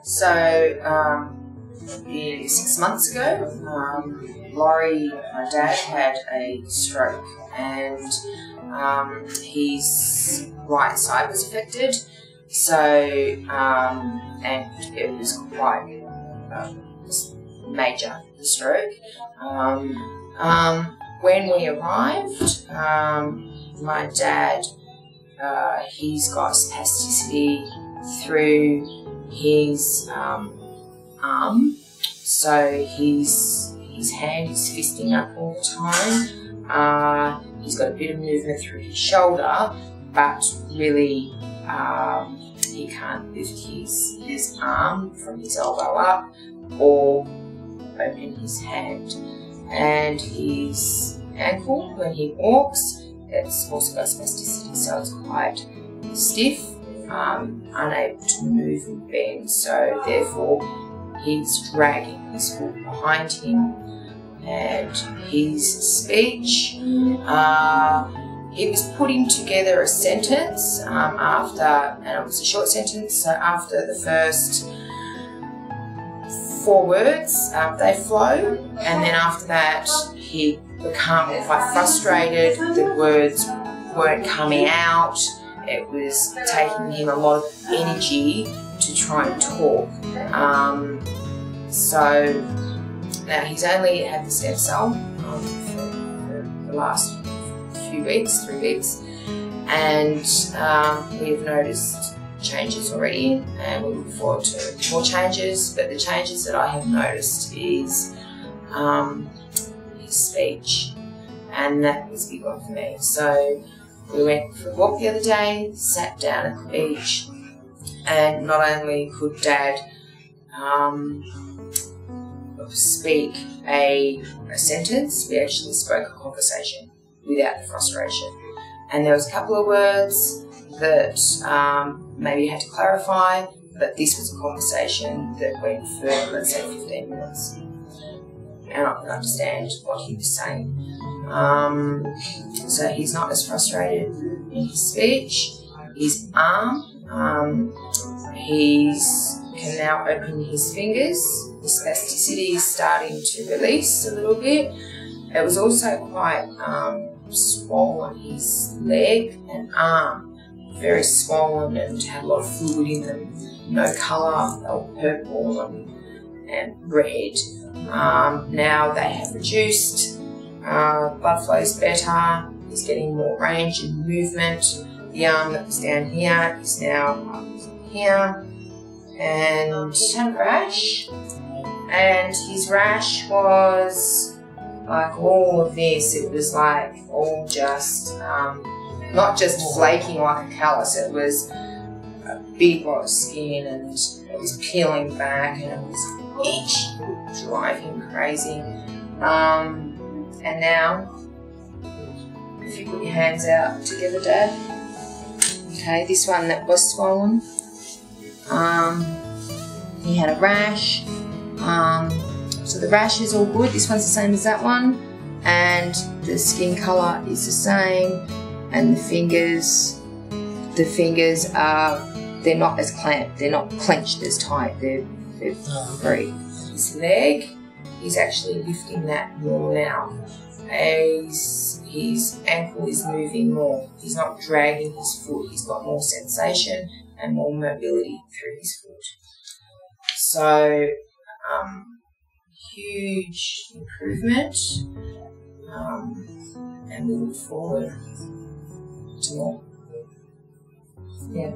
So 6 months ago, Laurie, my dad, had a stroke, and his right side was affected. So and it was quite major, the stroke. When we arrived, my dad, he's got spasticity through his arm, so his hand is fisting up all the time. He's got a bit of movement through his shoulder, but really he can't lift his arm from his elbow up or open his hand. And his ankle, when he walks, it's also got spasticity, so it's quite stiff, unable to move and bend, so therefore he's dragging his foot behind him. And his speech, he was putting together a sentence after, and it was a short sentence, so after the first 4 words, they flow, and then after that he became quite frustrated. The words weren't coming out. It was taking him a lot of energy to try and talk. So now he's only had the stem cell for the last few weeks, 3 weeks, and we've noticed changes already, and we look forward to more changes. But the changes that I have noticed is his speech, and that was a big one for me. So we went for a walk the other day, sat down at the beach, and not only could Dad speak a sentence, we actually spoke a conversation without the frustration. And there was a couple of words that maybe you had to clarify, but this was a conversation that went for, let's say, 15 minutes. And I could understand what he was saying. So he's not as frustrated in his speech. His arm, he can now open his fingers. The spasticity is starting to release a little bit. It was also quite swollen, his leg and arm, very swollen and had a lot of fluid in them, no colour, they were purple and red. Now they have reduced, blood flow is better, he's getting more range and movement. The arm that was down here is now up here. And he had a rash, and his rash was like all of this. It was like all just, not just flaking like a callus, it was a big lot of skin, and it was peeling back, and it was itch, driving him crazy. And now, if you put your hands out together, Dad. Okay, this one that was swollen, he had a rash. So the rash is all good. This one's the same as that one, and the skin colour is the same, and the fingers are, they're not as clamped, they're not clenched as tight, they're free. His leg, he's actually lifting that more now. His ankle is moving more. He's not dragging his foot. He's got more sensation and more mobility through his foot. So, huge improvement, and we look forward to more. Yeah.